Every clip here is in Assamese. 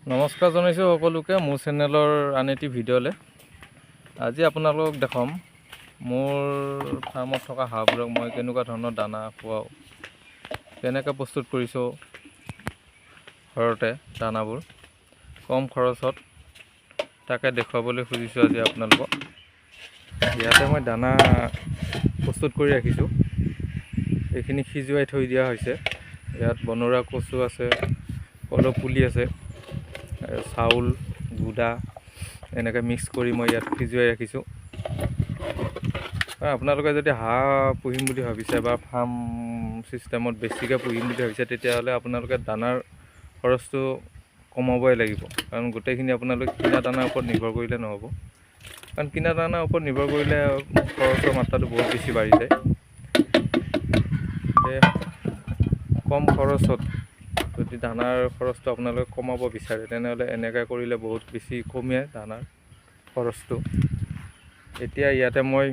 নমস্কাৰ জনাইছোঁ সকলোকে মোৰ চেনেলৰ আন এটি ভিডিঅ'লৈ। আজি আপোনালোকক দেখাম মোৰ ফাৰ্মত থকা হাঁহবোৰক মই কেনেকুৱা ধৰণৰ দানা খুৱাওঁ, কেনেকৈ প্ৰস্তুত কৰিছোঁ ঘৰতে দানাবোৰ কম খৰচত, তাকে দেখুৱাবলৈ খুজিছোঁ আজি আপোনালোকক। ইয়াতে মই দানা প্ৰস্তুত কৰি ৰাখিছোঁ, এইখিনি সিজুৱাই থৈ দিয়া হৈছে। ইয়াত বনৰীয়া কচু আছে, কলৰ পুলি আছে, চাউল গুড়া এনেকৈ মিক্স কৰি মই ইয়াত সিজুৱাই ৰাখিছোঁ। আপোনালোকে যদি হাঁহ পুহিম বুলি ভাবিছে বা ফাৰ্ম চিষ্টেমত বেছিকৈ পুহিম বুলি ভাবিছে, তেতিয়াহ'লে আপোনালোকে দানাৰ খৰচটো কমাবই লাগিব। কাৰণ গোটেইখিনি আপোনালোকে কিনা দানাৰ ওপৰত নিৰ্ভৰ কৰিলে নহ'ব। কাৰণ কিনা দানাৰ ওপৰত নিৰ্ভৰ কৰিলে খৰচৰ মাত্ৰাটো বহুত বেছি বাঢ়ি যায়। কম খৰচত যদি দানাৰ খৰচটো আপোনালোকে কমাব বিচাৰে, তেনেহ'লে এনেকৈ কৰিলে বহুত বেছি কমে দানাৰ খৰচটো। এতিয়া ইয়াতে মই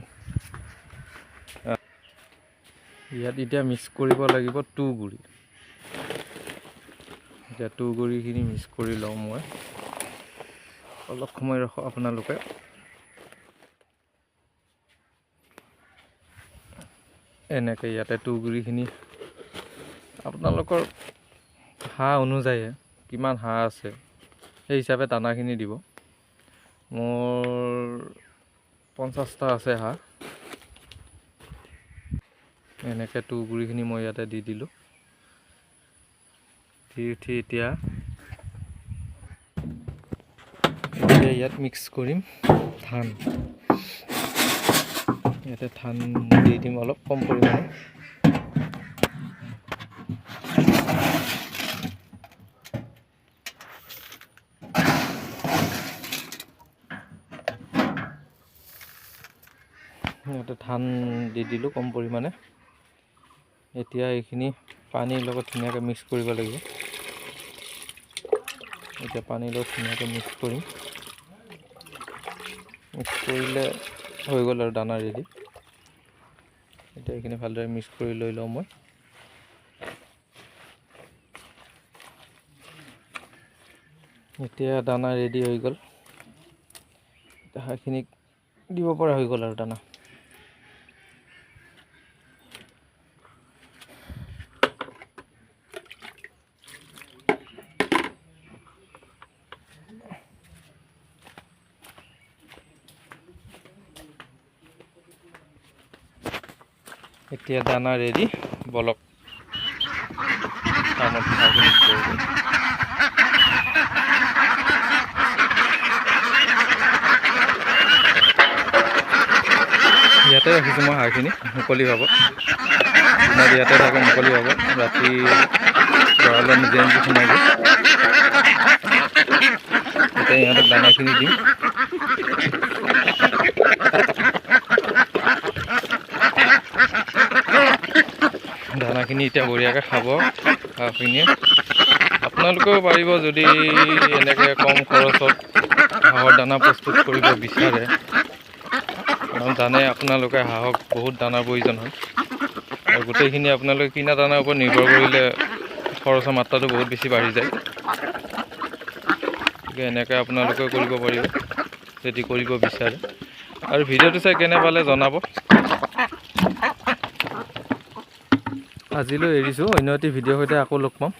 এতিয়া মিক্স কৰিব লাগিব তুঁহগুৰি। এতিয়া তুঁহগুৰিখিনি মিক্স কৰি লওঁ মই, অলপ সময় ৰখক আপোনালোকে। এনেকৈ ইয়াতে তুঁহগুৰিখিনি আপোনালোকৰ হাঁহ অনুযায়ী কিমান হাঁহ আছে সেই হিচাপে দানাখিনি দিব। মোৰ 50টা আছে হাঁহ। এনেকৈ তুঁহগুৰিখিনি মই ইয়াতে দি দিলোঁ। দি উঠি এতিয়া ইয়াত মিক্স কৰিম ধান। ইয়াতে ধান দি দিম অলপ কম পৰিমাণে। ইয়াতে ধান দি দিলোঁ কম পৰিমাণে। এতিয়া এইখিনি পানীৰ লগত ধুনীয়াকৈ মিক্স কৰিব লাগিব। এতিয়া পানীৰ লগত ধুনীয়াকৈ মিক্স কৰিম। মিক্স কৰিলে হৈ গ'ল আৰু দানা ৰেডি। এতিয়া এইখিনি ভালদৰে মিক্স কৰি লৈ লওঁ মই। এতিয়া দানা ৰেডি হৈ গ'ল। হাঁহখিনিক দিব পৰা হৈ গ'ল আৰু দানা। এতিয়া দানা ৰেডি, বলক ফাৰ্মত হাঁহখিনি কৰি দিম। ইয়াতে ৰাখিছোঁ মই হাঁহখিনি মুকলি ভাৱত। দিনত ইয়াতে থাকে মুকলি ভাৱত, ৰাতি গঁৰালত নিজে নিজে সোমাই গ'ল। এতিয়া ইহঁতক দানাখিনি দিম। দানাখিনি এতিয়া বঢ়িয়াকৈ খাব হাঁহখিনিয়ে। আপোনালোকেও পাৰিব যদি এনেকৈ কম খৰচত হাঁহৰ দানা প্ৰস্তুত কৰিব বিচাৰে। কাৰণ জানে আপোনালোকে হাঁহক বহুত দানাৰ প্ৰয়োজন হয়, আৰু গোটেইখিনি আপোনালোকে কিনা দানাৰ ওপৰত নিৰ্ভৰ কৰিলে খৰচৰ মাত্ৰাটো বহুত বেছি বাঢ়ি যায়। গতিকে এনেকৈ আপোনালোকেও কৰিব পাৰিব যদি কৰিব বিচাৰে। আৰু ভিডিঅ'টো চাই কেনে পালে জনাব। আজিলৈ এৰিছোঁ, অন্য এটি ভিডিঅ'ৰ সৈতে আকৌ লগ পাম।